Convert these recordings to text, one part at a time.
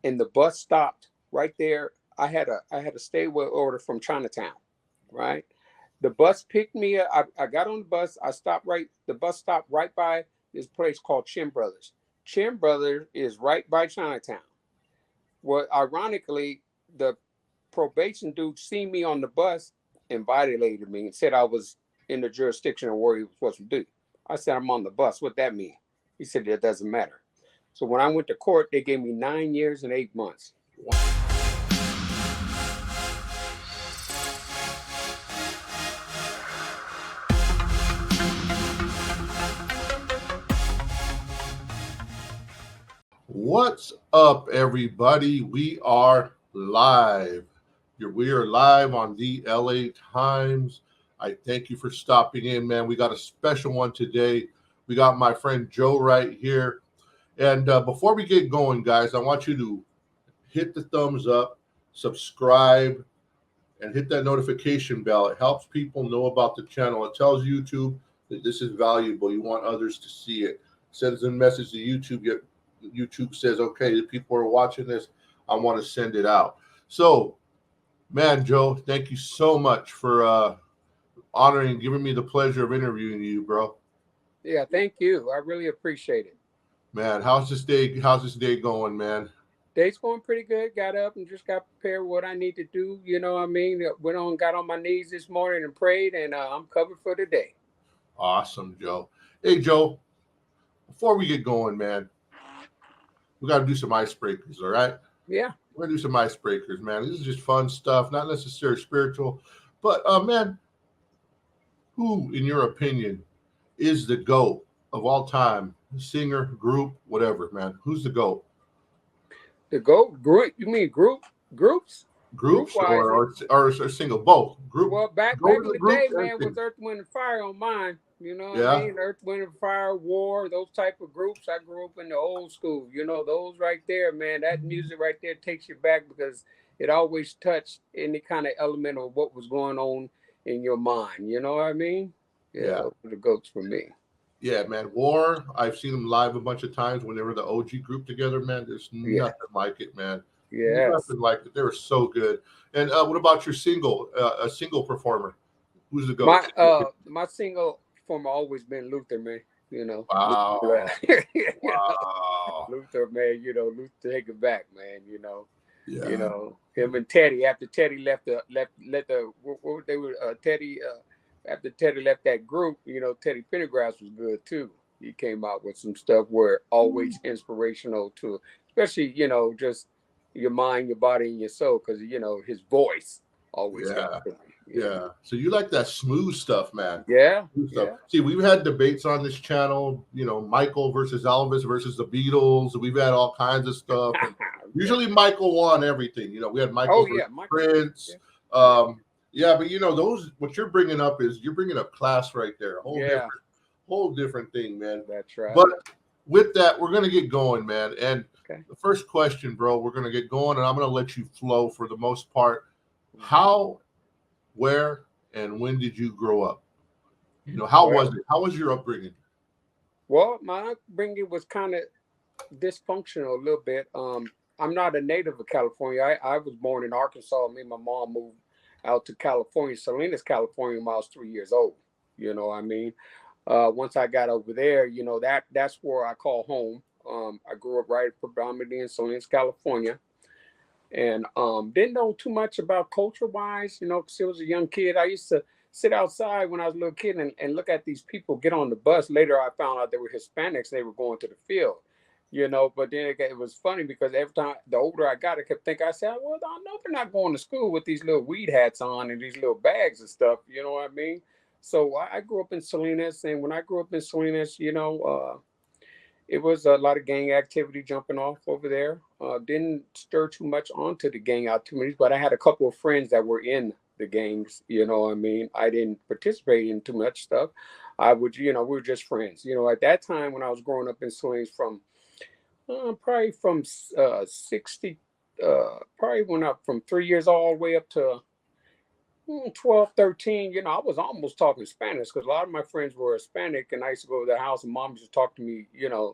and the bus stopped right there. I had a stay away order from Chinatown, right? The bus picked me up. I got on the bus. I stopped right. The bus stopped right by this place called Chin Brothers. Chin Brothers is right by Chinatown. Well, ironically, the probation dude seen me on the bus and violated me and said I was in the jurisdiction of where he was supposed to do. I said I'm on the bus. What that mean? He said that doesn't matter. So when I went to court, they gave me 9 years and 8 months. What's up, everybody? We are live. We are live on the LA Times. I thank you for stopping in, man. We got a special one today. We got my friend Joe right here. And before we get going, guys, I want you to hit the thumbs up, subscribe, and hit that notification bell. It helps people know about the channel. It tells YouTube that this is valuable. You want others to see it. Sends a message to YouTube. YouTube says, okay, the people are watching this. I want to send it out. So, man, Joe, thank you so much for honoring, giving me the pleasure of interviewing you, bro. Yeah, thank you. I really appreciate it. Man, how's this day going, man? Day's going pretty good. Got up and just got prepared what I need to do. You know what I mean? Got on my knees this morning and prayed, and I'm covered for the day. Awesome, Joe. Hey, Joe, before we get going, man, we got to do some icebreakers, all right? Yeah. We're going to do some icebreakers, man. This is just fun stuff, not necessarily spiritual. But, man, who, in your opinion, is the GOAT of all time? Singer, group, whatever, man. Who's the GOAT? The GOAT group? You mean groups? Groups or single? Both. Group. Well, back in the day, man, was Earth, Wind, and Fire on mine. You know what I mean? Earth, Wind, and Fire, War, those type of groups. I grew up in the old school. You know, those right there, man, that music right there takes you back because it always touched any kind of element of what was going on in your mind. You know what I mean? Yeah. Those were the GOATs for me. Yeah, man. War, I've seen them live a bunch of times when they were the OG group together, man. There's nothing like it, man. Yeah. Nothing like it. They were so good. And what about your single, a single performer? Who's the GOAT? My single performer always been Luther, man. You know. Wow. Wow. Luther, man, Luther take it back, man, him and Teddy, after Teddy after Teddy left that group, Teddy Pendergrass was good too. He came out with some stuff where always inspirational to, especially, just your mind, your body, and your soul, because, his voice always got to me. Yeah. So you like that smooth stuff, man. Yeah. See, we've had debates on this channel, Michael versus Elvis versus the Beatles. We've had all kinds of stuff. Usually Michael won everything. We had Michael versus Prince. Yeah. But those, what you're bringing up is you're bringing up class right there. A whole different thing, man. That's right. But with that, we're going to get going, man. And the first question, bro, we're going to get going, and I'm going to let you flow for the most part. How, where, and when did you grow up? How was it? How was your upbringing? Well, my upbringing was kind of dysfunctional a little bit. I'm not a native of California. I was born in Arkansas. Me and my mom moved out to California, Salinas, California, when I was 3 years old. You know what I mean? Once I got over there, that's where I call home. I grew up right predominantly in Salinas, California, and didn't know too much about culture-wise, because I was a young kid. I used to sit outside when I was a little kid and look at these people get on the bus. Later, I found out they were Hispanics. They were going to the field, but then it was funny because every time, the older I got, I kept thinking, I said, well, I know they're not going to school with these little weed hats on and these little bags and stuff. You know what I mean? So I grew up in Salinas, and when I grew up in Salinas, it was a lot of gang activity jumping off over there. Didn't stir too much onto the gang activities, but I had a couple of friends that were in the gangs. You know what I mean? I didn't participate in too much stuff. I would, we were just friends. At that time when I was growing up in Salinas, from probably from 60, probably went up from 3 years all the way up to 12, 13, I was almost talking Spanish because a lot of my friends were Hispanic, and I used to go to their house and mom used to talk to me,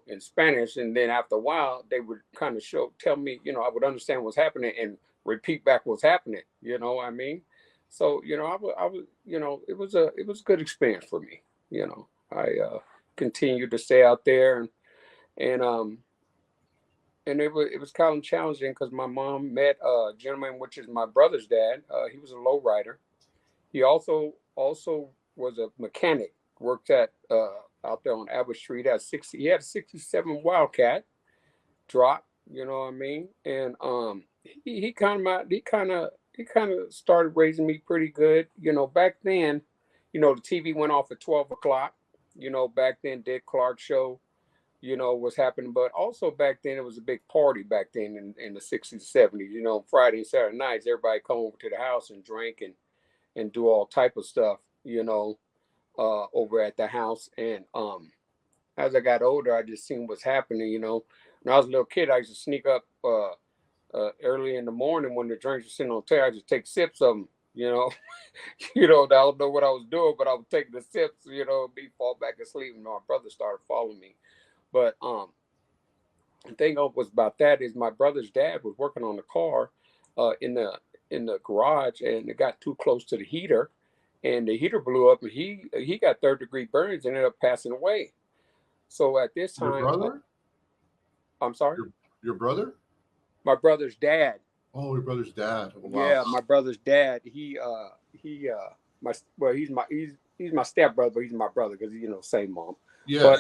in Spanish. And then after a while, they would kind of tell me, I would understand what's happening and repeat back what's happening. You know what I mean? So, I was, it was a good experience for me. I continued to stay out there and, and it was kind of challenging because my mom met a gentleman, which is my brother's dad. He was a low rider. He also was a mechanic. Worked at out there on Abbott Street. At 60, he had a '67 Wildcat drop. You know what I mean? And he kind of started raising me pretty good. Back then, the TV went off at 12 o'clock. Back then, Dick Clark show. Was happening, but also back then it was a big party back then in the '60s, '70s. Friday and Saturday nights, everybody come over to the house and drink and do all type of stuff, over at the house. And as I got older, I just seen what's happening. When I was a little kid, I used to sneak up early in the morning when the drinks were sitting on the table. I just take sips of them. I don't know what I was doing, but I was taking the sips. Me fall back asleep, and my brother started following me. But the thing was about that is my brother's dad was working on the car in the garage, and it got too close to the heater, and the heater blew up, and he got third-degree burns and ended up passing away. So at this Your time, brother? I'm sorry, Your brother? my brother's dad. Oh, your brother's dad. Wow. Yeah, my brother's dad. My well, he's my stepbrother, but he's my brother because same mom. Yeah.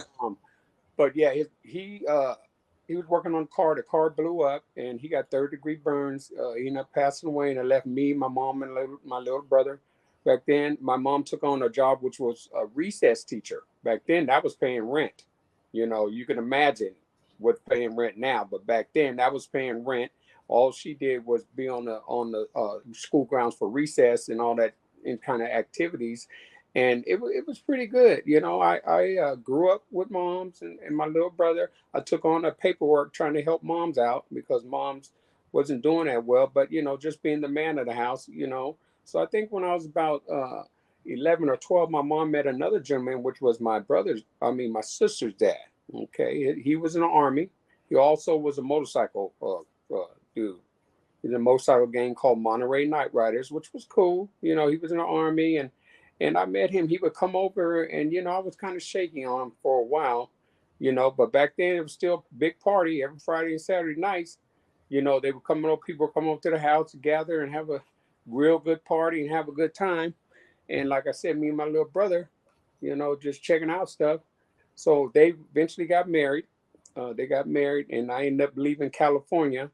But yeah, he was working on the car. The car blew up, and he got third-degree burns. He ended up passing away, and it left me, my mom, and my little brother. Back then, my mom took on a job which was a recess teacher. Back then, that was paying rent. You can imagine what's paying rent now, but back then, that was paying rent. All she did was be on the school grounds for recess and all that in kind of activities, and it was pretty good. I grew up with moms and my little brother. I took on the paperwork trying to help moms out because moms wasn't doing that well. But just being the man of the house. So I think when I was about 11 or 12, my mom met another gentleman, which was my sister's dad. Okay, he was in the army. He also was a motorcycle dude. He's in a motorcycle gang called Monterey Night Riders, which was cool. He was in the army, and I met him. He would come over, and I was kind of shaking on him for a while. But back then it was still a big party every Friday and Saturday nights. They were coming over, people were coming over to the house to gather and have a real good party and have a good time. And like I said, me and my little brother, just checking out stuff. So they eventually got married. They got married, and I ended up leaving California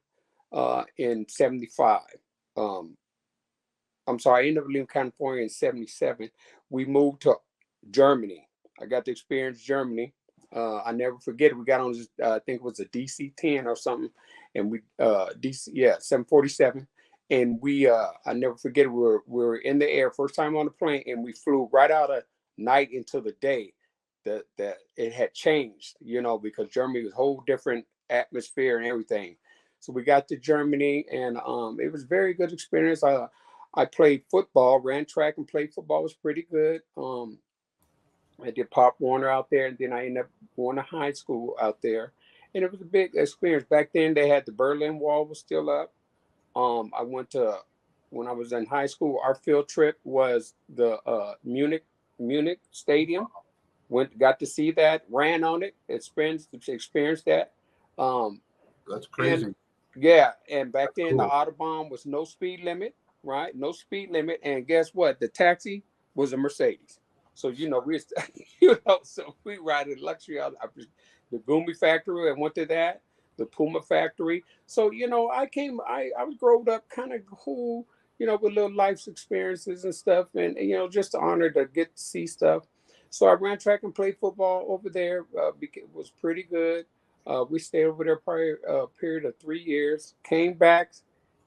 in '75. Um, I'm sorry, I ended up leaving California in '77. We moved to Germany. I got to experience Germany. I never forget it. We got on this, I think it was a DC-10 or something, and DC, yeah, 747. And I never forget it. We were in the air, first time on the plane, and we flew right out of night into the day. That it had changed, because Germany was a whole different atmosphere and everything. So we got to Germany, and it was a very good experience. I played football, ran track and played football. It was pretty good. I did Pop Warner out there, and then I ended up going to high school out there, and it was a big experience. Back then, they had the Berlin Wall was still up. I went to when I was in high school. Our field trip was the Munich Stadium. Got to see that, ran on it, experienced that. Um, That's and crazy. yeah, and back then the Cool. Autobahn was no speed limit, right? No speed limit. And guess what? The taxi was a Mercedes. So so we ride in luxury. The Gumi factory. I went to that. The Puma factory. So I was growing up kind of cool. With little life's experiences and stuff, and just honored to get to see stuff. So I ran track and played football over there. It was pretty good. We stayed over there probably a period of 3 years. Came back.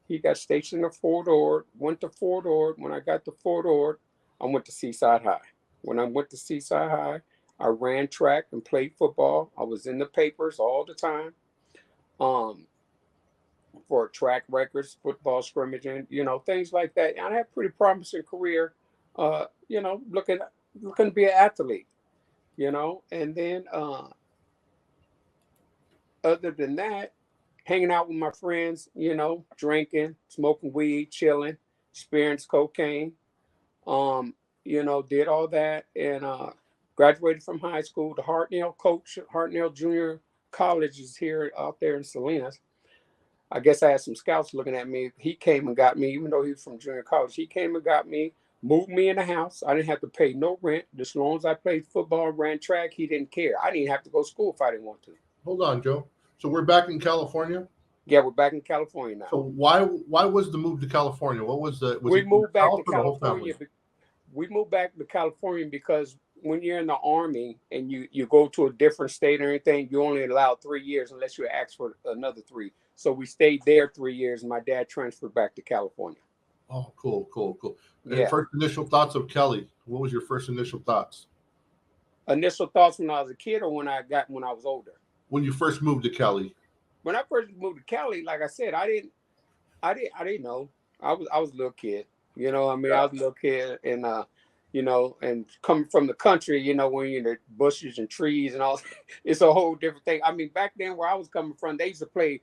He got stationed at Fort Ord. Went to Fort Ord. When I got to Fort Ord, I went to Seaside High. When I went to Seaside High, I ran track and played football. I was in the papers all the time. Um, for track records, football scrimmaging, things like that. And I had a pretty promising career, looking to be an athlete, And then other than that, hanging out with my friends, drinking, smoking weed, chilling, experienced cocaine, um, did all that and graduated from high school. The Hartnell Junior College is here out there in Salinas. I guess I had some scouts looking at me. He came and got me, even though he was from junior college. He came and got me, moved me in the house. I didn't have to pay no rent. As long as I played football, ran track, he didn't care. I didn't have to go to school if I didn't want to. Hold on, Joe. So we're back in California. Yeah, we're back in California now. So why was the move to California? What was we moved back to the whole California. family? We moved back to California because when you're in the Army and you go to a different state or anything, you only allowed 3 years unless you ask for another 3. So we stayed there 3 years, and my dad transferred back to California. Oh, cool. And Yeah. first initial thoughts of Kelly. What was your first initial thoughts? Initial thoughts when I was a kid or when I was older? When you first moved to Cali. When I first moved to Cali, like I said, I didn't know. I was a little kid. I mean, I was a little kid, and and coming from the country, when you're in the bushes and trees and all, it's a whole different thing. I mean, back then where I was coming from, they used to play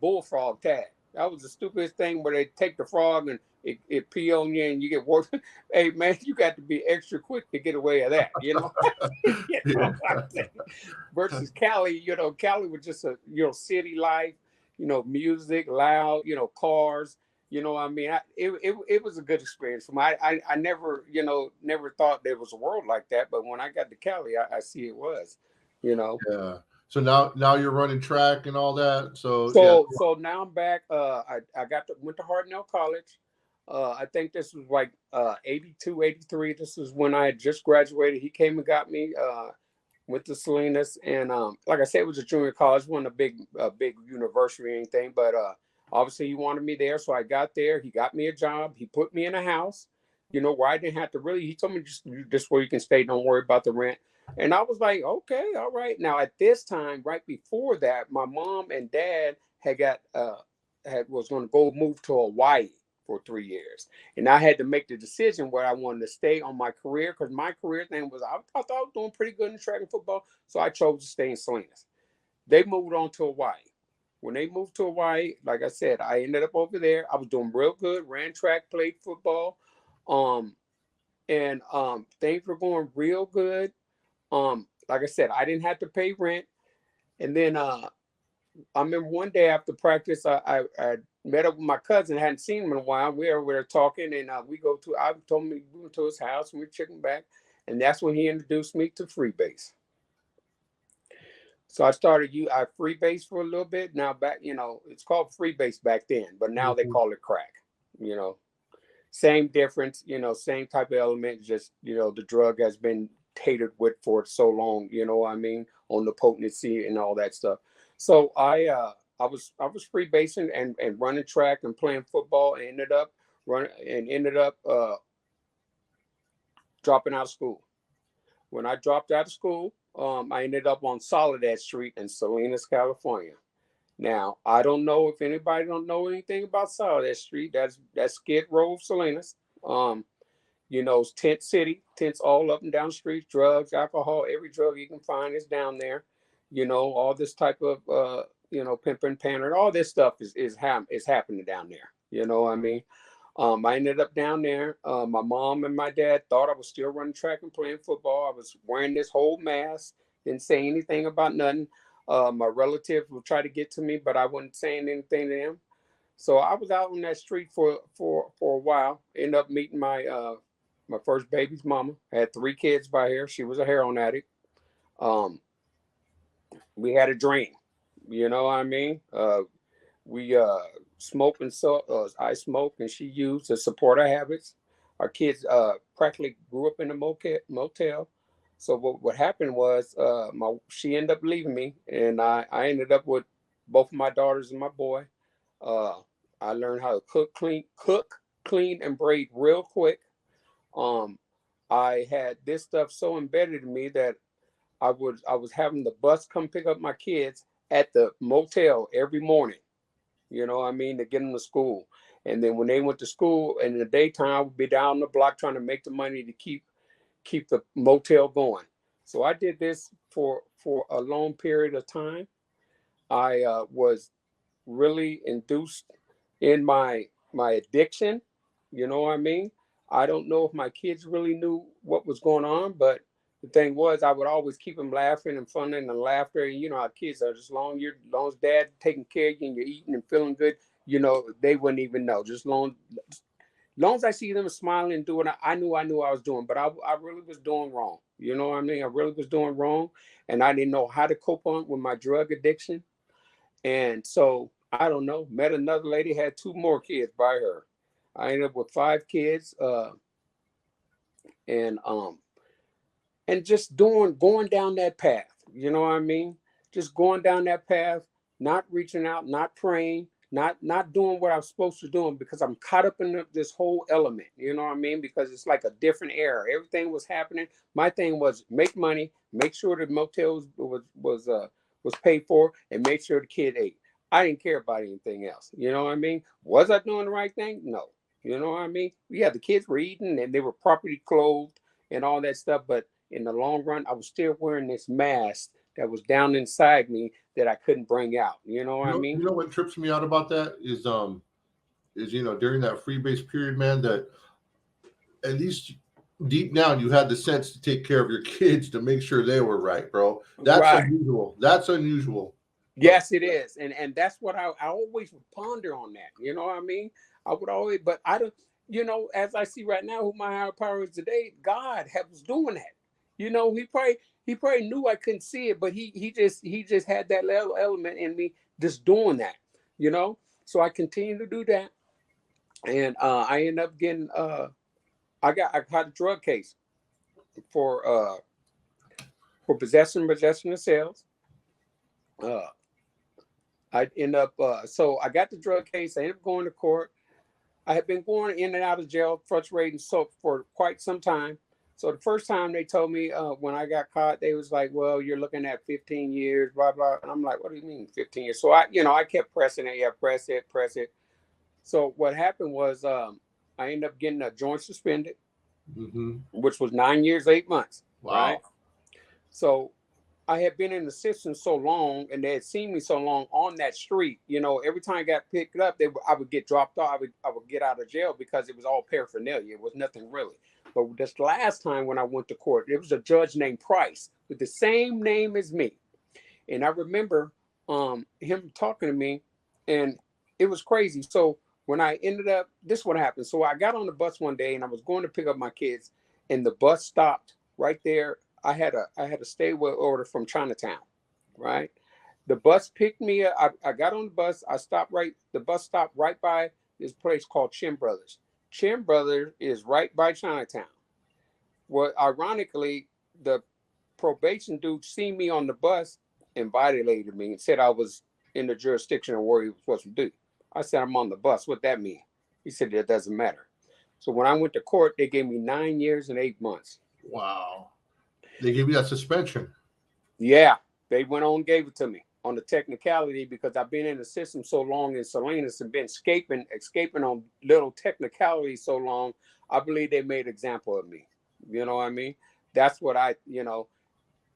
bullfrog tag. That was the stupidest thing where they take the frog and it pee on you and you get worked. Hey man, you got to be extra quick to get away of that, Versus Cali, Cali was just a city life, music, loud, cars. I mean, it was a good experience for me. I never, never thought there was a world like that. But when I got to Cali, I see it was, Yeah. So now you're running track and all that. So now I'm back. I went to Hartnell College. I think this was like 82, 83. This is when I had just graduated. He came and got me. Went to Salinas, and like I said, it was a junior college, wasn't a big university or anything, but obviously he wanted me there, so I got there. He got me a job. He put me in a house, where I didn't have to really. He told me just where you can stay, don't worry about the rent. And I was like, okay, all right. Now at this time, right before that, my mom and dad was going to go move to Hawaii for 3 years. And I had to make the decision where I wanted to stay on my career, because my career thing was, I thought I was doing pretty good in track and football. So I chose to stay in Salinas. They moved on to Hawaii. When they moved to Hawaii, like I said, I ended up over there. I was doing real good, ran track, played football. And things were going real good. Like I said, I didn't have to pay rent. And then I remember one day after practice, I met up with my cousin. I hadn't seen him in a while. We were talking, and I told me we went to his house and we were checking back, and that's when he introduced me to freebase. So I freebase for a little bit. Now back, it's called freebase back then, but now they call it crack. Same difference. Same type of element. Just the drug has been tainted with for so long. What I mean, on the potency and all that stuff. So I was freebasing and running track and playing football, and ended up dropping out of school. When I dropped out of school, I ended up on Soledad Street in Salinas, California. Now, I don't know if anybody don't know anything about Soledad Street. That's Skid Row, Salinas. It's tent city, tents all up and down the street, drugs, alcohol, every drug you can find is down there. All this type of pimping, pandering, all this stuff is happening down there. You know what I mean? I ended up down there. My mom and my dad thought I was still running track and playing football. I was wearing this whole mask, didn't say anything about nothing. My relatives would try to get to me, but I wasn't saying anything to them. So I was out on that street for a while. Ended up meeting my first baby's mama. I had 3 kids by her. She was a heroin addict. We had a dream. You know what I mean? We smoked, and I smoked and she used to support our habits. Our kids practically grew up in a motel. So what happened was she ended up leaving me, and I ended up with both of my daughters and my boy. I learned how to cook, clean, and braid real quick. I had this stuff so embedded in me that I was having the bus come pick up my kids at the motel every morning. you know what I mean, to get them to school. And then when they went to school in the daytime, I would be down the block trying to make the money to keep the motel going. So I did this for a long period of time. I was really induced in my addiction. You know what I mean? I don't know if my kids really knew what was going on, but the thing was, I would always keep them laughing and fun and laughter. And you know how kids are. Just long as dad taking care of you and you're eating and feeling good, you know, they wouldn't even know. Just long as I see them smiling and doing, I knew I was doing, but I really was doing wrong. You know what I mean? I really was doing wrong, and I didn't know how to cope on with my drug addiction. And so I don't know. Met another lady, had two more kids by her. I ended up with five kids, and just going down that path. You know what I mean? Just going down that path, not reaching out, not praying, not doing what I'm supposed to do because I'm caught up in this whole element. You know what I mean? Because it's like a different era. Everything was happening. My thing was make money, make sure the motels was paid for, and make sure the kid ate. I didn't care about anything else. You know what I mean? Was I doing the right thing? No. You know what I mean? Yeah, the kids were eating and they were properly clothed and all that stuff, but in the long run, I was still wearing this mask that was down inside me that I couldn't bring out. You know what I mean? You know what trips me out about that is during that freebase period, man, that at least deep down you had the sense to take care of your kids to make sure they were right, bro. That's Right. unusual. That's unusual. But Yes, it is. And that's what I always would ponder on that. You know what I mean? I would always, but I don't, as I see right now who my higher power is today, God was doing that. You know, he probably knew I couldn't see it, but he just had that little element in me just doing that, you know? So I continue to do that. And I end up getting I got a drug case for possession of sales. Uh I end up so I got the drug case. I ended up going to court. I had been going in and out of jail, frustrating so for quite some time. So the first time they told me when I got caught, they was like, "Well, you're looking at 15 years, blah blah." And I'm like, "What do you mean 15 years?" So I kept pressing it. Yeah, press it, press it. So what happened was I ended up getting a joint suspended, mhm. which was 9 years, 8 months, right? Wow. So I had been in the system so long, and they had seen me so long on that street. Every time I got picked up, I would get dropped off. I would get out of jail because it was all paraphernalia. It was nothing really. But this last time when I went to court, there was a judge named Price with the same name as me, and I remember him talking to me, and it was crazy. So when I ended up, this is what happened. So I got on the bus one day, and I was going to pick up my kids, and the bus stopped right there. I had a stay order from Chinatown, right? The bus picked me up. I got on the bus. The bus stopped right by this place called Chin Brothers. Chin Brothers is right by Chinatown. Well, ironically, the probation dude seen me on the bus and violated me and said I was in the jurisdiction of where he was supposed to do. I said, I'm on the bus. What that mean? He said, that doesn't matter. So when I went to court, they gave me 9 years and 8 months. Wow. They gave you that suspension. Yeah, they went on and gave it to me on the technicality because I've been in the system so long in Salinas and been escaping on little technicalities so long. I believe they made an example of me. You know what I mean? That's what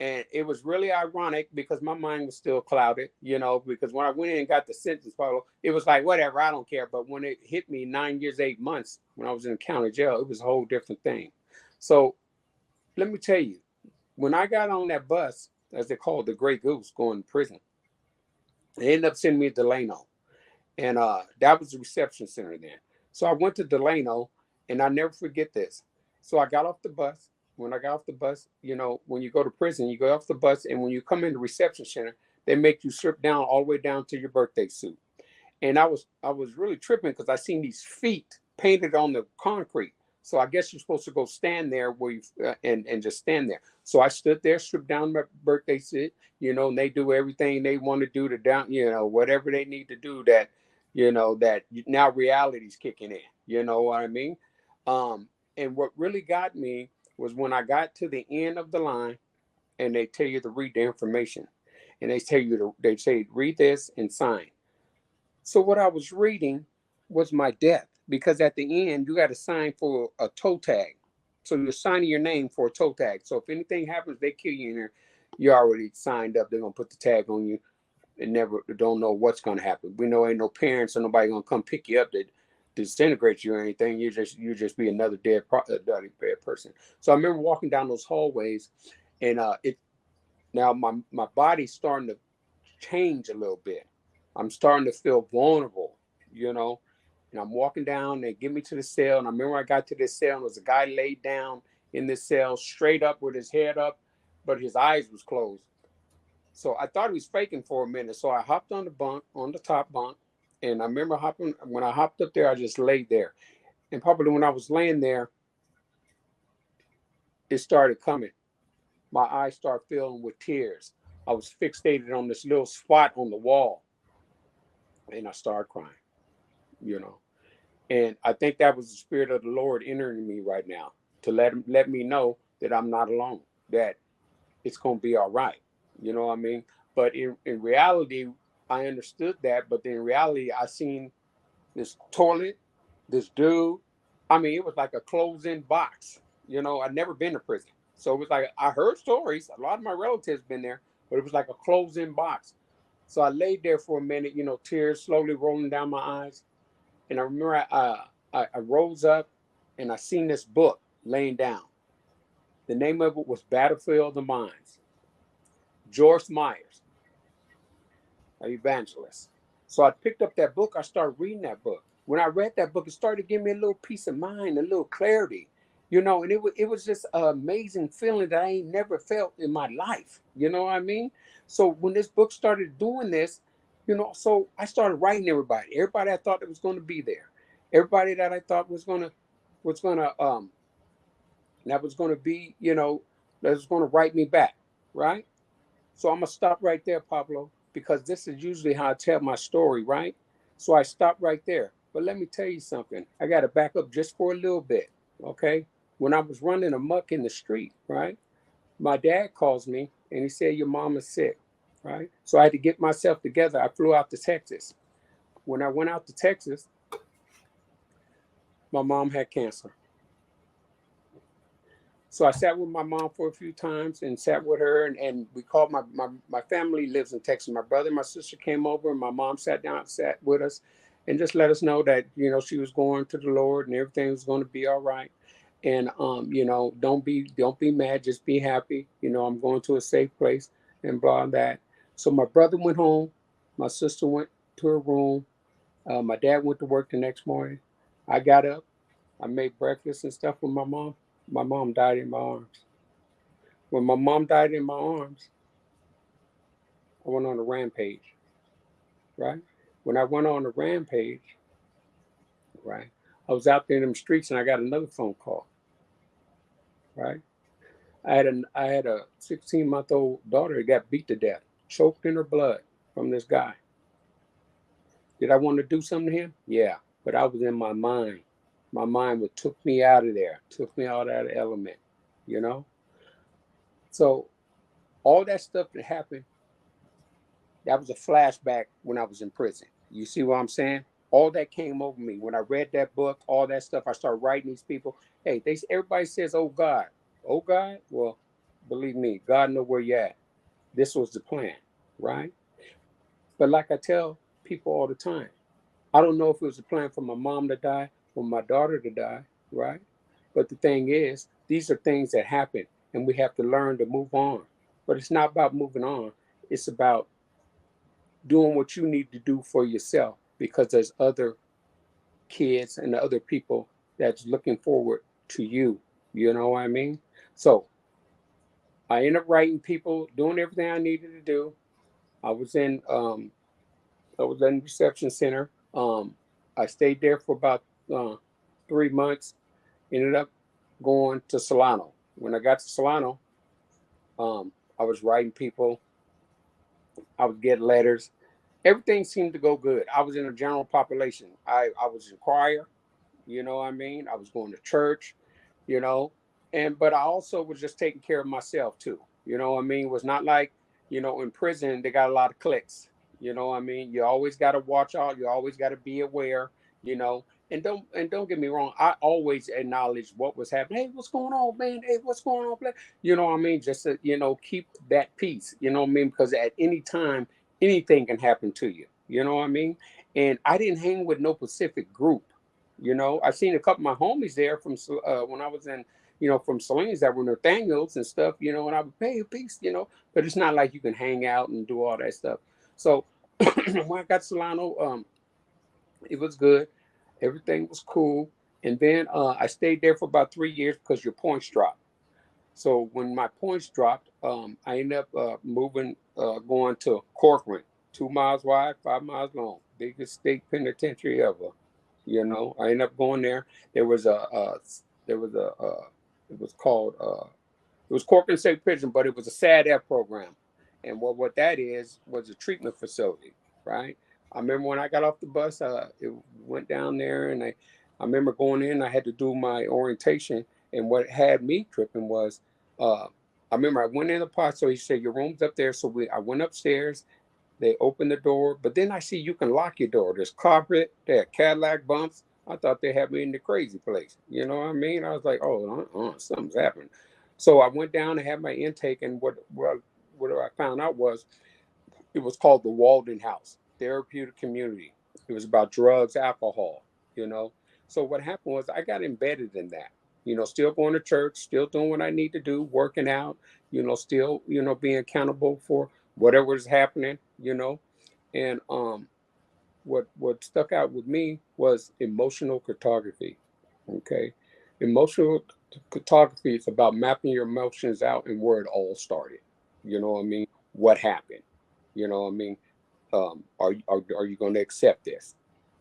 and it was really ironic because my mind was still clouded, because when I went in and got the sentence, it was like, whatever, I don't care. But when it hit me 9 years, 8 months, when I was in the county jail, it was a whole different thing. So let me tell you, when I got on that bus, as they call it, the Grey Goose, going to prison, they ended up sending me to Delano. And that was the reception center then. So I went to Delano, and I never forget this. So I got off the bus. When I got off the bus, when you go to prison, you go off the bus, and when you come in the reception center, they make you strip down all the way down to your birthday suit. And I was really tripping because I seen these feet painted on the concrete. So I guess you're supposed to go stand there where you and just stand there. So I stood there, stripped down my birthday suit, and they do everything they want to do to down, whatever they need to do that now reality's kicking in. You know what I mean? And what really got me was when I got to the end of the line and they tell you to read the information and they say read this and sign. So what I was reading was my death, because at the end you got to sign for a toe tag. So you're signing your name for a toe tag. So if anything happens, they kill you in there, you already signed up. They're gonna put the tag on you and never don't know what's gonna happen. We know ain't no parents or nobody gonna come pick you up to disintegrate you or anything. You just be another dead person. So I remember walking down those hallways, and it now my body's starting to change a little bit. I'm starting to feel vulnerable, you know. And I'm walking down. They get me to the cell, and I remember I got to this cell, and there was a guy laid down in this cell, straight up with his head up, but his eyes was closed. So I thought he was faking for a minute. So I hopped on the bunk, on the top bunk, and I remember hopping. When I hopped up there, I just laid there. And probably when I was laying there, it started coming. My eyes started filling with tears. I was fixated on this little spot on the wall, and I started crying, you know. And I think that was the spirit of the Lord entering me right now to let me know that I'm not alone, that it's gonna be all right. You know what I mean? But in reality, I understood that, but in reality, I seen this toilet, this dude. I mean, it was like a closed-in box. You know, I'd never been to prison. So it was like I heard stories. A lot of my relatives been there, but it was like a closed-in box. So I laid there for a minute, tears slowly rolling down my eyes. And I remember I rose up and I seen this book laying down. The name of it was Battlefield of the Minds. George Myers, an evangelist. So I picked up that book. I started reading that book. When I read that book, it started giving me a little peace of mind, a little clarity, and it was just an amazing feeling that I ain't never felt in my life. You know what I mean? So when this book started doing this, so I started writing everybody I thought that was going to be there, everybody that I thought was gonna that was gonna be, that was gonna write me back, right? So I'm gonna stop right there, Pablo, because this is usually how I tell my story, right? So I stop right there. But let me tell you something. I got to back up just for a little bit, okay? When I was running amok in the street, right? My dad calls me and he said, "Your mom is sick," right? So I had to get myself together. I flew out to Texas. When I went out to Texas, my mom had cancer. So I sat with my mom for a few times and sat with her, and we called my family lives in Texas. My brother and my sister came over, and my mom sat down, sat with us, and just let us know that she was going to the Lord and everything was going to be all right. And don't be mad, just be happy. I'm going to a safe place and blah that. So my brother went home, my sister went to her room, my dad went to work the next morning. I got up, I made breakfast and stuff with my mom. My mom died in my arms. When my mom died in my arms, I went on a rampage, right? When I went on a rampage, right, I was out there in them streets and I got another phone call, right? I had a 16-month-old daughter that got beat to death, choked in her blood from this guy. Did I want to do something to him? Yeah, but I was in my mind. My mind would took me out of there, took me out of the element, you know. So all that stuff that happened, that was a flashback when I was in prison. You see what I'm saying? All that came over me when I read that book. All that stuff. I started writing these people. Hey, everybody says, "Oh God, oh God." Well, believe me, God know where you're at. This was the plan, right? But like I tell people all the time, I don't know if it was a plan for my mom to die or my daughter to die, right? But the thing is, these are things that happen, and we have to learn to move on. But it's not about moving on. It's about doing what you need to do for yourself, because there's other kids and other people that's looking forward to you. You know what I mean? So I ended up writing people, doing everything I needed to do. I was in um I was in reception center. I stayed there for about 3 months. Ended up going to Solano. When I got to Solano, I was writing people. I would get letters. Everything seemed to go good. I was in a general population. I was in choir, you know what I mean? I was going to church, you know, but I also was just taking care of myself too. You know what I mean? It was not like, in prison they got a lot of cliques. You know what I mean? You always got to watch out. You always got to be aware, you know. And don't get me wrong. I always acknowledge what was happening. Hey, what's going on, man? Hey, what's going on, man? You know what I mean? Just to, keep that peace. You know what I mean? Because at any time, anything can happen to you. You know what I mean? And I didn't hang with no specific group. You know, I seen a couple of my homies there from when I was in, from Salinas that were Nathaniels and stuff. You know, and I would pay a peace. You know, but it's not like you can hang out and do all that stuff. So when I got Solano, it was good. Everything was cool. And then I stayed there for about 3 years because your points dropped. So when my points dropped, I ended up moving, going to Corcoran, 2 miles wide, 5 miles long, biggest state penitentiary ever. You know, I ended up going there. There was there was it was called, it was Corcoran State Prison, but it was a SAD-F program. And what that is was a treatment facility, right? I remember when I got off the bus, it went down there, and I remember going in. I had to do my orientation, and what had me tripping was, uh, I remember I went in the pot. So he said your room's up there. So I went upstairs. They opened the door, but then I see you can lock your door. There's carpet, there are Cadillac bumps. I thought they had me in the crazy place. You know what I mean? I was like, oh, something's happened. So I went down and had my intake, and what I found out was it was called the Walden House Therapeutic Community. It was about drugs, alcohol, you know. So what happened was I got embedded in that. You know, still going to church, still doing what I need to do, working out, still, being accountable for whatever is happening, And what stuck out with me was emotional cartography. Okay. Emotional cartography is about mapping your emotions out and where it all started. You know what I mean? What happened? You know what I mean? Are you going to accept this?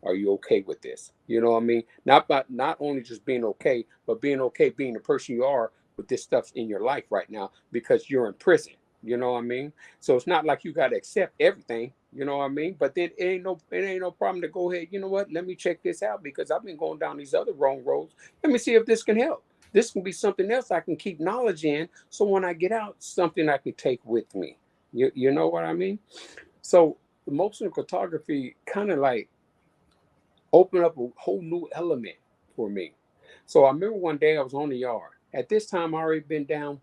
Are you okay with this? You know what I mean? Not only just being okay, but being okay being the person you are with this stuff in your life right now because you're in prison. You know what I mean? So it's not like you got to accept everything. You know what I mean? But then it ain't no problem to go ahead. You know what? Let me check this out because I've been going down these other wrong roads. Let me see if this can help. This can be something else I can keep knowledge in. So when I get out, something I can take with me. You know what I mean? So emotional cartography kind of like opened up a whole new element for me. So I remember one day I was on the yard. At this time, I already been down.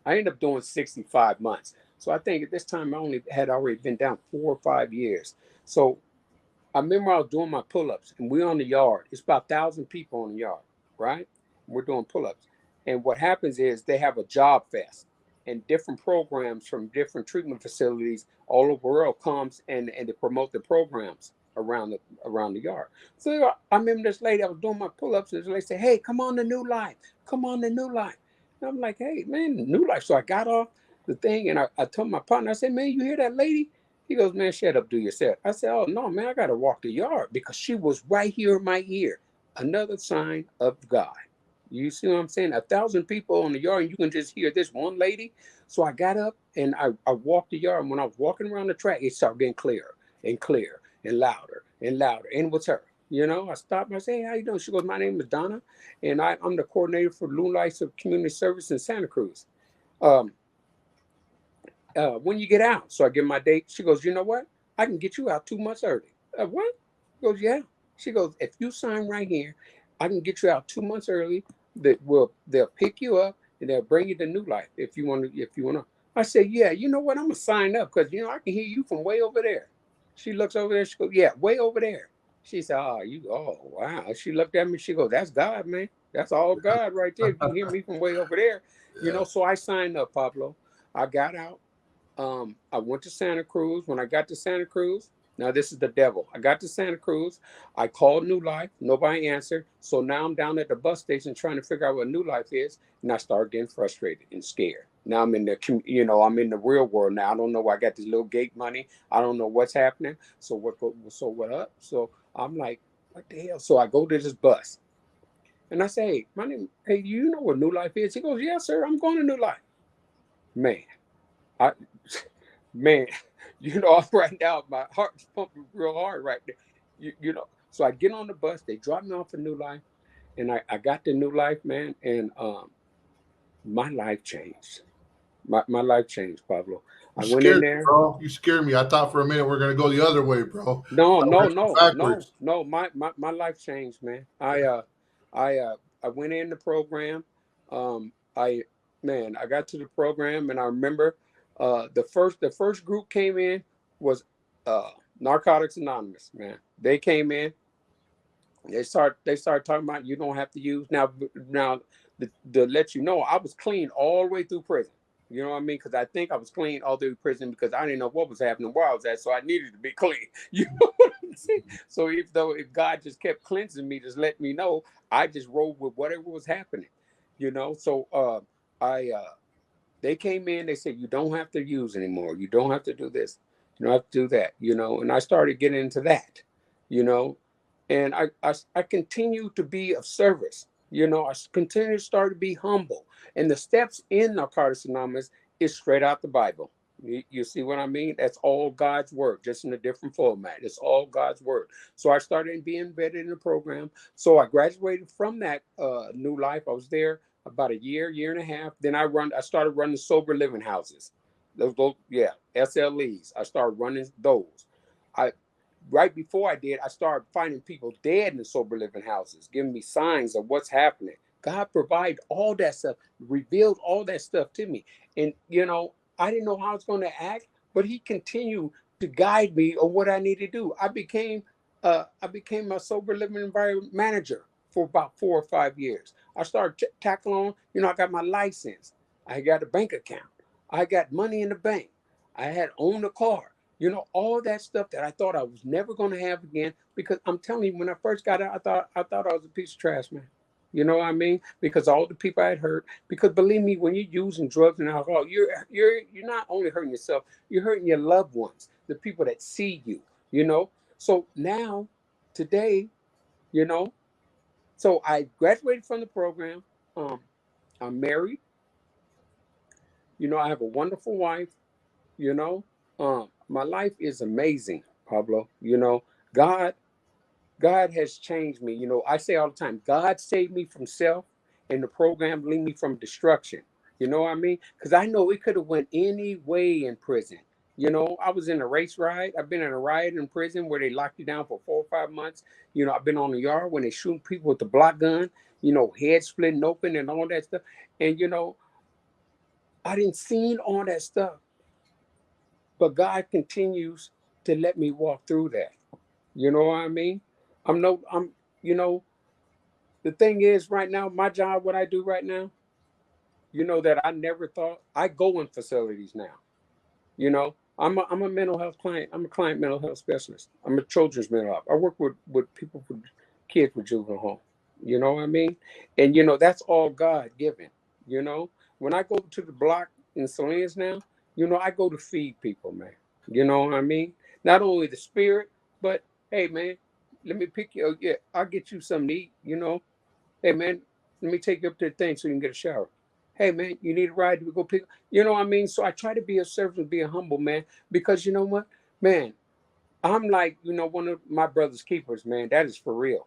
I ended up doing 65 months. So I think at this time I only had already been down 4 or 5 years. So I remember I was doing my pull-ups, and we're on the yard. It's about 1,000 people on the yard, right? We're doing pull-ups, and what happens is they have a job fest, and different programs from different treatment facilities all over the world comes and they promote the programs around the yard. So I remember this lady. I was doing my pull-ups, and this lady said, "Hey, come on to New Life. Come on to New Life." And I'm like, "Hey, man, New Life." So I got off the thing, and I told my partner, I said, "Man, you hear that lady?" He goes, "Man, shut up, do yourself." I said, "Oh, no, man, I got to walk the yard because she was right here in my ear." Another sign of God. You see what I'm saying? 1,000 people on the yard, and you can just hear this one lady. So I got up and I walked the yard. And when I was walking around the track, it started getting clearer and clearer and louder and louder. And it was her. You know, I stopped and I said, "Hey, how you doing?" She goes, "My name is Donna, and I'm the coordinator for Blue Lights of Community Service in Santa Cruz. Um, when you get out?" So I give my date. She goes, "You know what? I can get you out 2 months early." What? She goes, "Yeah." She goes, "If you sign right here, I can get you out 2 months early. They'll pick you up and they'll bring you to New Life if you want to. If you want to." I said, "Yeah, you know what? I'm gonna sign up because I can hear you from way over there." She looks over there. She goes, "Yeah, way over there." She said, "Oh, you. Oh, wow." She looked at me. She goes, "That's God, man. That's all God right there. If you can hear me from way over there, Yeah. So I signed up, Pablo. I got out. I went to Santa Cruz. When I got to Santa Cruz, now this is the devil. I got to Santa Cruz. I called New Life. Nobody answered. So now I'm down at the bus station trying to figure out what New Life is, and I started getting frustrated and scared. Now I'm in I'm in the real world now. I don't know. I got this little gate money. I don't know what's happening. So what up? So I'm like, what the hell? So I go to this bus. And I say, "Hey, my name, hey, do you know what New Life is?" He goes, "Yes, sir. I'm going to New Life." Man, I man, right now my heart's pumping real hard right there. So I get on the bus, they drop me off at New Life, and I got to New Life, man, and my life changed. My life changed, Pablo. You I went in scared me, there. bro. You scared me. I thought for a minute we're gonna go the other way, bro. No, I no, went no, no, backwards. no. My life changed, man. I went in the program. I man, I got to the program and I remember the first group came in was uh Narcotics Anonymous, man. They came in, they start talking about you don't have to use now to let you know I was clean all the way through prison. You know what I mean? Because I think I was clean all through prison because I didn't know what was happening where I was at, so I needed to be clean. You know what I'm saying? So if God just kept cleansing me, just let me know, I just rolled with whatever was happening. You know, so I they came in, they said you don't have to use anymore. You don't have to do this. You don't have to do that. You know, and I started getting into that. You know, and I continue to be of service. You know, I continue to start to be humble. And the steps in Narcotics Anonymous is straight out the Bible. You see what I mean? That's all God's word, just in a different format. It's all God's word. So I started being embedded in the program. So I graduated from that new life. I was there about a year and a half. Then I started running sober living houses. Those yeah, SLEs. I started running those. I right before I did, I started finding people dead in the sober living houses, giving me signs of what's happening. God provided all that stuff, revealed all that stuff to me. And, I didn't know how I was going to act, but he continued to guide me on what I need to do. I became a sober living environment manager for about 4 or 5 years. I started tackling on, I got my license. I got a bank account. I got money in the bank. I had owned a car. All that stuff that I thought I was never going to have again. Because I'm telling you, when I first got out, I thought I was a piece of trash, man. You know what I mean? Because all the people I had hurt. Because believe me, when you're using drugs and alcohol, you're not only hurting yourself, you're hurting your loved ones, the people that see you. You know. So now, today, you know, so I graduated from the program. Um, I'm married. I have a wonderful wife. You know, my life is amazing, Pablo. God, God has changed me. I say all the time, God saved me from self, and the program lead me from destruction. You know what I mean? Because I know it could have went any way in prison. I was in a race riot. I've been in a riot in prison where they locked you down for 4 or 5 months. I've been on the yard when they shoot people with the block gun. Head splitting open and all that stuff. And I didn't seen all that stuff, but God continues to let me walk through that. You know what I mean? I'm no, I'm, you know, the thing is right now, my job, what I do right now, that I never thought I go in facilities now. I'm a mental health client. I'm a client mental health specialist. I'm a children's mental health. I work with people with kids with juvenile home. You know what I mean? And that's all God given. You know, when I go to the block in Salinas now, I go to feed people, man. You know what I mean? Not only the spirit, but hey, man, let me pick you. Yeah, I'll get you something to eat. Hey, man, let me take you up to the thing so you can get a shower. Hey, man, you need a ride to go pick. You know what I mean? So I try to be a servant, and be a humble man, because you know what, man, I'm like, one of my brother's keepers, man. That is for real.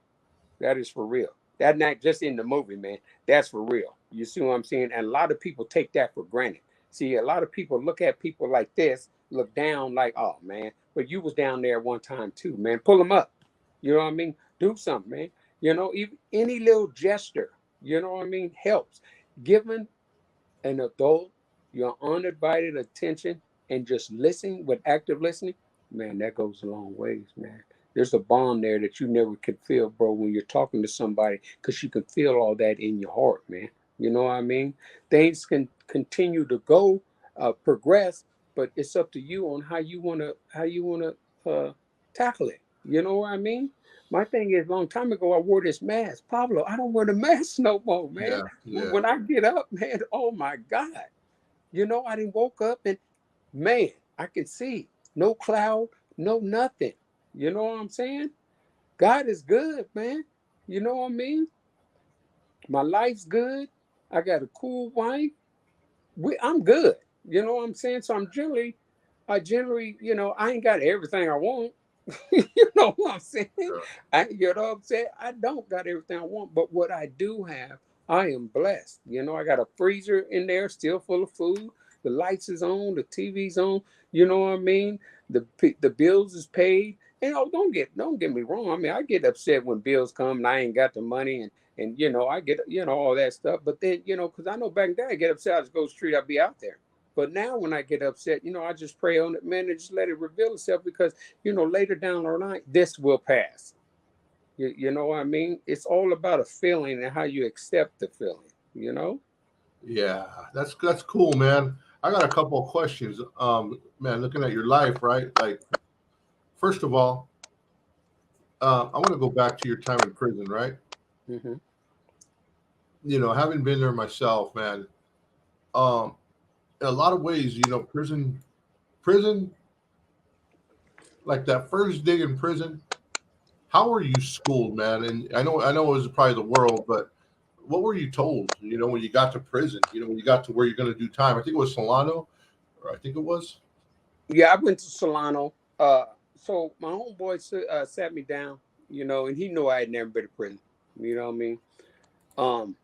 That is for real. That not just in the movie, man. That's for real. You see what I'm saying? And a lot of people take that for granted. See, a lot of people look at people like this, look down like, oh man, but you was down there one time too, man. Pull them up. You know what I mean? Do something, man. Even any little gesture, you know what I mean, helps. Giving an adult your undivided attention and just listening with active listening, man, that goes a long ways, man. There's a bond there that you never could feel, bro, when you're talking to somebody, because you can feel all that in your heart, man. You know what I mean? Things can continue to go, progress, but it's up to you on how you wanna tackle it. You know what I mean? My thing is, a long time ago, I wore this mask. Pablo, I don't wear the mask no more, man. Yeah, yeah. When I get up, man, oh my God. I didn't woke up and, man, I can see no cloud, no nothing. You know what I'm saying? God is good, man. You know what I mean? My life's good. I got a cool wife. I'm good. You know what I'm saying? So I generally, I ain't got everything I want. You know what I'm saying? Yeah. You know what I'm saying? I don't got everything I want, but what I do have, I am blessed. I got a freezer in there still full of food. The lights is on, the TV's on. You know what I mean? The bills is paid. And oh, don't get me wrong. I mean, I get upset when bills come and I ain't got the money, and I get all that stuff. But then because I know back then I get upset, I just go street, I'd be out there. But now when I get upset, I just pray on it, man, and just let it reveal itself because later down the line this will pass. You know what I mean? It's all about a feeling and how you accept the feeling. Yeah, that's cool, man. I got a couple of questions. Man, looking at your life, right? Like, first of all, I want to go back to your time in prison, right? Hmm. Having been there myself, man. Um, in a lot of ways, prison, like that first day in prison. How were you schooled, man? And I know it was probably the world, but what were you told? When you got to prison, when you got to where you're going to do time. I think it was Solano, or I think it was. Yeah, I went to Solano. So my homeboy sat me down, and he knew I had never been to prison. You know what I mean? Um,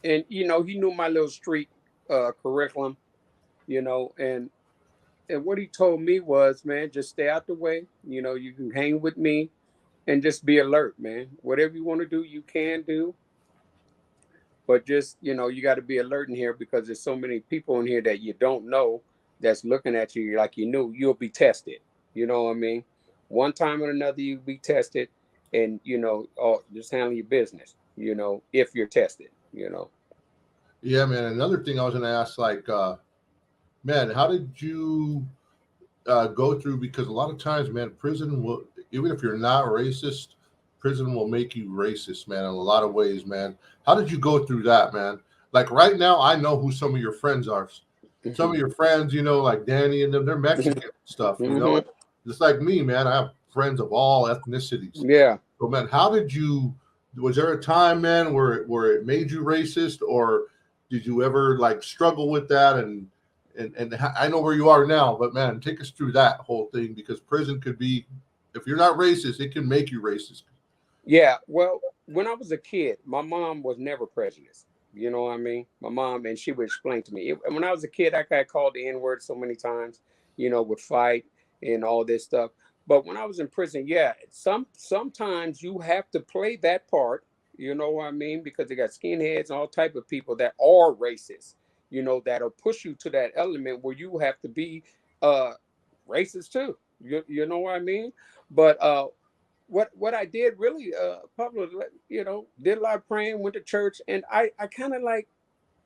and he knew my little street curriculum, and what he told me was, man, just stay out the way. You can hang with me and just be alert, man. Whatever you want to do, you can do. But just, you got to be alert in here because there's so many people in here that you don't know that's looking at you like you knew. You'll be tested. You know what I mean? One time or another, you'll be tested, and, just handle your business, if you're tested, Yeah, man. Another thing I was going to ask, like, man, how did you go through? Because a lot of times, man, prison will, even if you're not racist, prison will make you racist, man, in a lot of ways, man. How did you go through that, man? Like right now, I know who some of your friends are. Some of your friends, like Danny and them, they're Mexican and stuff, Hmm. Just like me, man. I have friends of all ethnicities. Yeah. So, man, how did you? Was there a time, man, where it made you racist, or did you ever like struggle with that? And I know where you are now, but man, take us through that whole thing because prison could be, if you're not racist, it can make you racist. Yeah. Well, when I was a kid, my mom was never prejudiced. You know what I mean? My mom, and she would explain to me. When I was a kid, I got called the N word so many times, would fight and all this stuff. But when I was in prison, yeah, sometimes you have to play that part. You know what I mean? Because they got skinheads and all type of people that are racist. That'll push you to that element where you have to be uh racist too. You know what I mean? But what I did really, Pablo, did a lot of praying, went to church, and I kind of like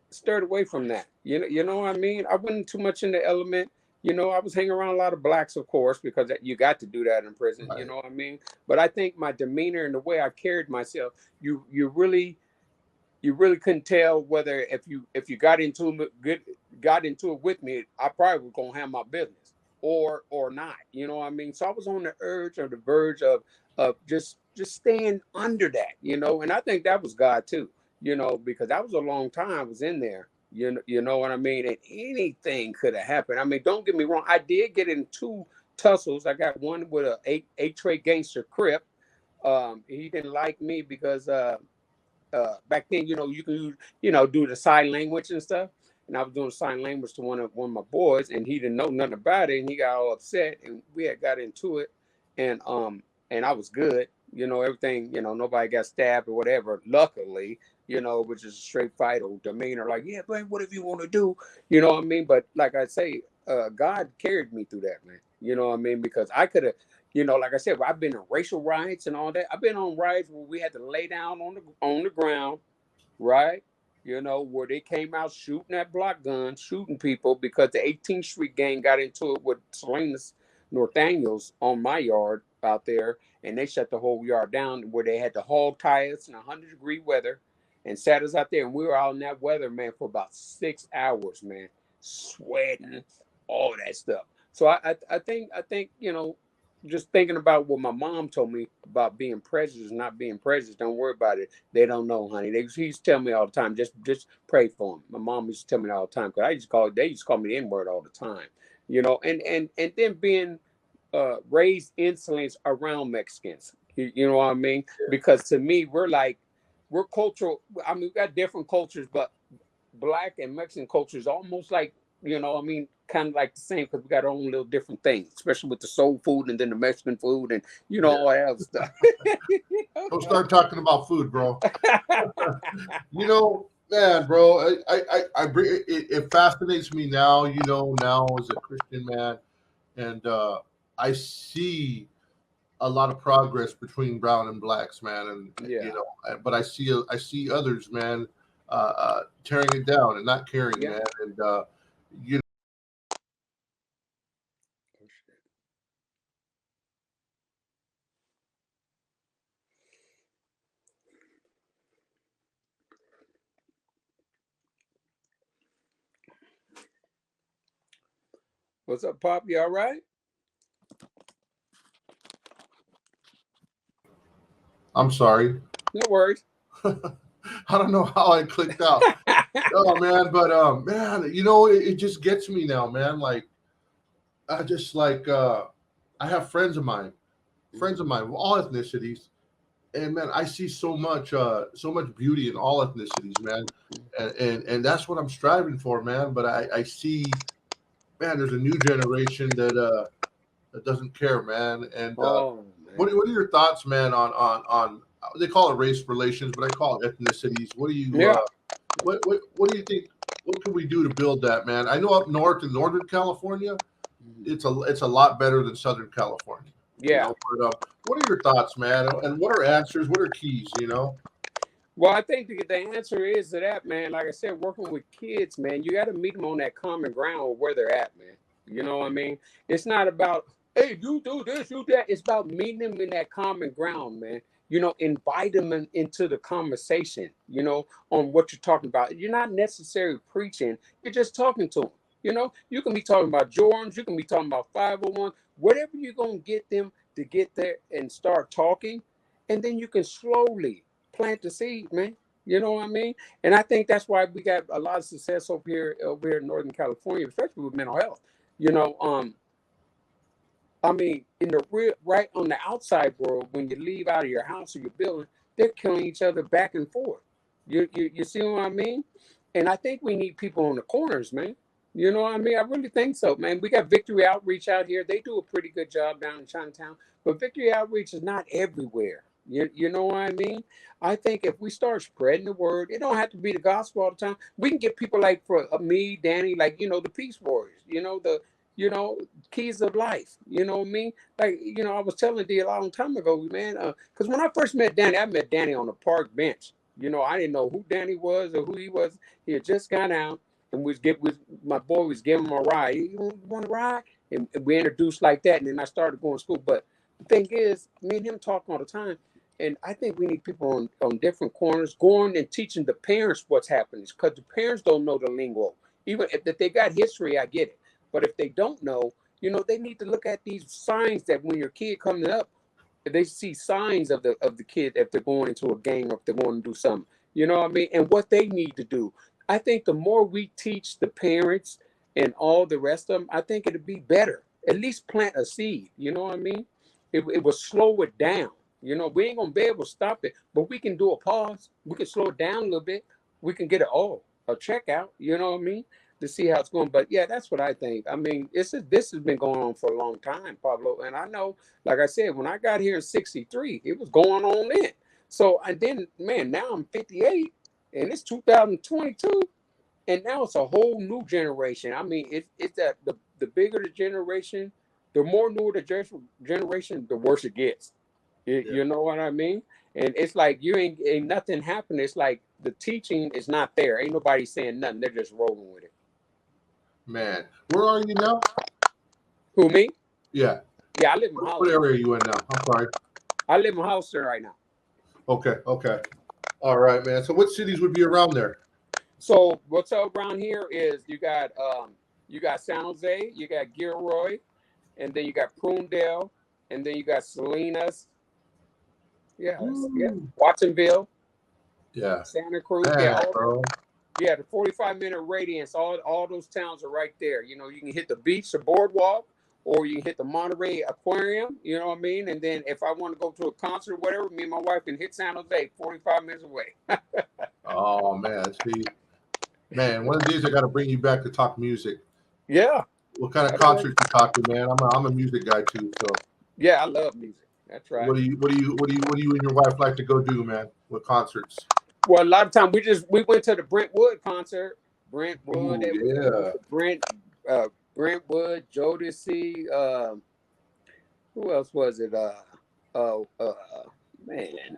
stirred away from that. You know what I mean? I wasn't too much in the element. I was hanging around a lot of blacks, of course, because you got to do that in prison. You Right. know what I mean? But I think my demeanor and the way I carried myself, you really couldn't tell whether if you got into it with me, I probably was gonna have my business or not. You know what I mean? So I was on the urge or the verge of just staying under that, and I think that was God too, because that was a long time I was in there. You know what I mean? And anything could have happened. I mean, don't get me wrong, I did get in two tussles. I got one with a eight tray gangster crip. He didn't like me because back then, you can do the sign language and stuff. And I was doing sign language to one of my boys, and he didn't know nothing about it, and he got all upset, and we had got into it, and I was good, everything, nobody got stabbed or whatever, luckily, which is a straight fight or demeanor, like, yeah, man, whatever you want to do, you know what I mean? But like I say, God carried me through that, man. You know what I mean? Because I could have, like I said, I've been in racial riots and all that. I've been on riots where we had to lay down on the ground, right? Where they came out shooting at block guns, shooting people because the 18th Street gang got into it with Salinas Northaniels on my yard out there, and they shut the whole yard down where they had to hog tie us in 100-degree weather and sat us out there, and we were out in that weather, man, for about 6 hours, man, sweating, all that stuff. So I think just thinking about what my mom told me about being prejudiced, not being prejudiced. Don't worry about it. They don't know, honey. She used to tell me all the time, just pray for them. My mom used to tell me all the time because they used to call me the N word all the time. And then being raised insolence around Mexicans. You know what I mean? Because to me, we're cultural. I mean, we got different cultures, but black and Mexican culture is almost like you know, I mean, kind of like the same because we got our own little different things, especially with the soul food and then the Mexican food and you know Yeah. all that other stuff. Don't start talking about food, bro. Man, bro, it fascinates me now. Now as a Christian man, and I see a lot of progress between brown and blacks, man, and Yeah, but I see others, man, tearing it down and not caring, yeah. man, and you What's up, Pop? You all right? I'm sorry. No worries. I don't know how I clicked out. Oh man, but man, it just gets me now, man. Like I just like I have friends of mine of all ethnicities, and man, I see so much beauty in all ethnicities, man, and that's what I'm striving for, man. But I see, man, there's a new generation that doesn't care, man. And Oh man. what are your thoughts, man, on they call it race relations, but I call it ethnicities. What do you Yeah. what do you think? What can we do to build that, man? I know up north in Northern California, it's a lot better than Southern California. Yeah. But what are your thoughts, man? And what are answers? What are keys? Well, I think the answer is to that, man. Like I said, working with kids, man, you got to meet them on that common ground where they're at, man. You know what I mean? It's not about, hey, you do this, you that. It's about meeting them in that common ground, man. You know, invite them into the conversation, you know, on what you're talking about. You're not necessarily preaching, you're just talking to them. You know, you can be talking about Jordans, you can be talking about 501, whatever you're going to get them to get there and start talking. And then you can slowly plant the seed, man. You know what I mean? And I think that's why we got a lot of success over here in Northern California, especially with mental health. You know, I mean, in the real right on the outside world, when you leave out of your house or your building, they're killing each other back and forth. You see what I mean? And I think we need people on the corners, man. You know what I mean? I really think so, man. We got Victory Outreach out here. They do a pretty good job down in Chinatown, but Victory Outreach is not everywhere. You know what I mean? I think if we start spreading the word, it don't have to be the gospel all the time. We can get people like for me, Danny, like the Peace Warriors, you know keys of life. You know what I mean? Like I was telling D a long time ago, man. Because when I first met Danny, I met Danny on the park bench. I didn't know who Danny was or who he was. He had just got out, and my boy was giving him a ride. You want to ride? And we introduced like that, and then I started going to school. But the thing is, me and him talk all the time. And I think we need people on different corners going and teaching the parents what's happening because the parents don't know the lingo. Even if they got history, I get it. But if they don't know, they need to look at these signs that when your kid coming up, they see signs of the kid if they're going into a gang or if they're going to do something. You know what I mean? And what they need to do. I think the more we teach the parents and all the rest of them, I think it'd be better. At least plant a seed. You know what I mean? It will slow it down. We ain't gonna be able to stop it, but we can do a pause. We can slow it down a little bit. We can get a check out. You know what I mean? To see how it's going. But yeah, that's what I think. I mean, this has been going on for a long time, Pablo. And I know, like I said, when I got here in '63, it was going on then. So and then, man, now I'm 58, and it's 2022, and now it's a whole new generation. I mean, it's that the bigger the generation, the more newer the generation, the worse it gets. You, Yeah, you know what I mean? And it's like you ain't nothing happening. It's like the teaching is not there. Ain't nobody saying nothing. They're just rolling with it. man. Where are you now? Who, me? Yeah. Yeah, I live in What Hollister. area are you in now? I'm sorry. I live in Hollister right now. Okay, okay. All right, man. So what cities would be around there? So what's up around here is you got San Jose, you got Gilroy, and then you got Prunedale, and then you got Salinas. Yeah, Woo. Watsonville, Yeah, Santa Cruz. Yeah, man, bro. the 45-minute radius. All those towns are right there. You can hit the beach, the boardwalk, or you can hit the Monterey Aquarium. You know what I mean? And then if I want to go to a concert, or whatever, me and my wife can hit San Jose, 45 minutes away. Oh man, see. Man, one of these I got to bring you back to talk music. Yeah, What kind of that'll work. concerts you talking, man? I'm a music guy too. So Yeah, I love music. That's right. what do you and your wife like to go do, man? What concerts? Well, a lot of time we went to the Brentwood concert. Oh Brentwood, yeah, Uh, Brentwood, Jodeci. Who else was it? Uh, uh, man,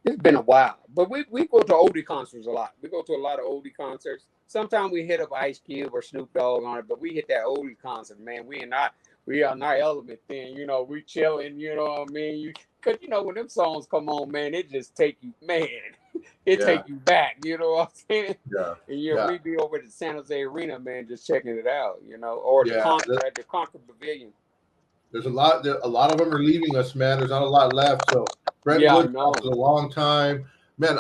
it's been a while. But we go to oldie concerts a lot. We go to a lot of oldie concerts. Sometimes we hit up Ice Cube or Snoop Dogg on it, but we hit that oldie concert, man. We are in our element then. We chilling. You know what I mean? Cause when them songs come on, man, it just take you, man. It yeah, take you back. You know what I'm saying? yeah, And yeah, we be over at the San Jose Arena, man, just checking it out. Or the yeah. concert at the Concord Pavilion. There's a lot. A lot of them are leaving us, man. There's not a lot left. So Yeah, I Brentwood know. lasted a long time, man.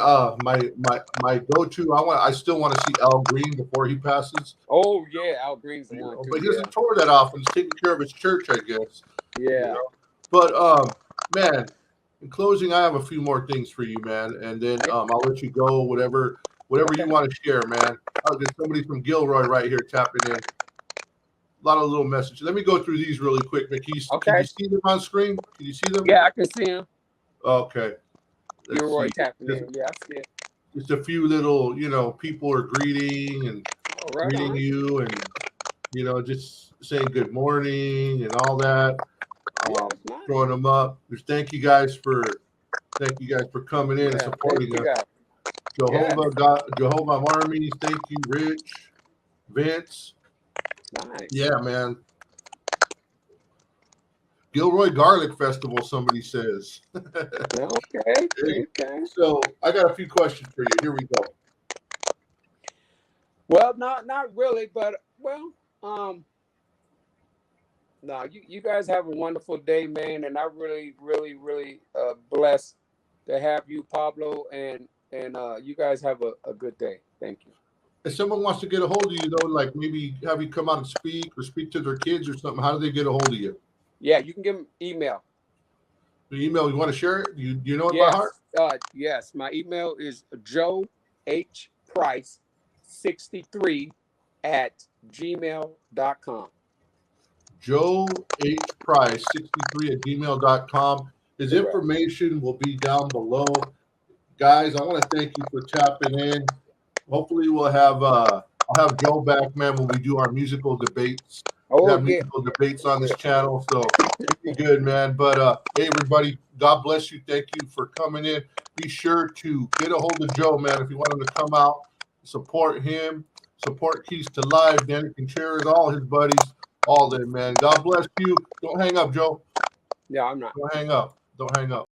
My go to. I still want to see Al Green before he passes. Oh yeah, Al Green's the one too. But he Yeah, doesn't tour that often. He's taking care of his church, I guess. You yeah. know. But man, in closing, I have a few more things for you, man, and then Yeah. I'll let you go. Whatever you Okay. want to share, man. I'll get somebody from Gilroy right here tapping in. A lot of little messages. Let me go through these really quick, Mickey. Can you Okay. see them on screen? Can you see them? Yeah, I can see him. Okay. Let's Gilroy see. tapping Just, in. Yeah, I see it. just a few little, people are greeting and Oh, right greeting on. you and, just saying good morning and all that. Yeah, Um, it's nice. throwing them up. Just thank you guys for coming in and Yeah, thank supporting you us. guys. Yeah, Jehovah Armies, thank you, Rich, Vince. nice. Yeah, man. Gilroy Garlic Festival, somebody says. Okay, Hey, okay. so I got a few questions for you. Here we go. Well, not really, but um, no, you guys have a wonderful day, man, and I really, really, really blessed to have you, Pablo, and you guys have a good day. Thank you. If someone wants to get a hold of you, though, like maybe have you come out and speak or speak to their kids or something, how do they get a hold of you? Yeah, you can give them email. The email, you want to share it? You know it by heart? Yes, yes. My email is Joe H Price 63 at gmail.com. Joe H. Price 63 at gmail.com. His Correct. information will be down below. Guys, I want to thank you for tapping in. Hopefully I'll have Joe back, man, when we do our musical debates. We Oh have yeah. musical debates on this Yeah. channel, so be good, man. But hey, everybody, God bless you. Thank you for coming in. Be sure to get a hold of Joe, man, if you want him to come out, support him, support Keys to Live, Danny Contreras, all his buddies, all them, man. God bless you. Don't hang up, Joe. Yeah, I'm not. Don't hang up. Don't hang up.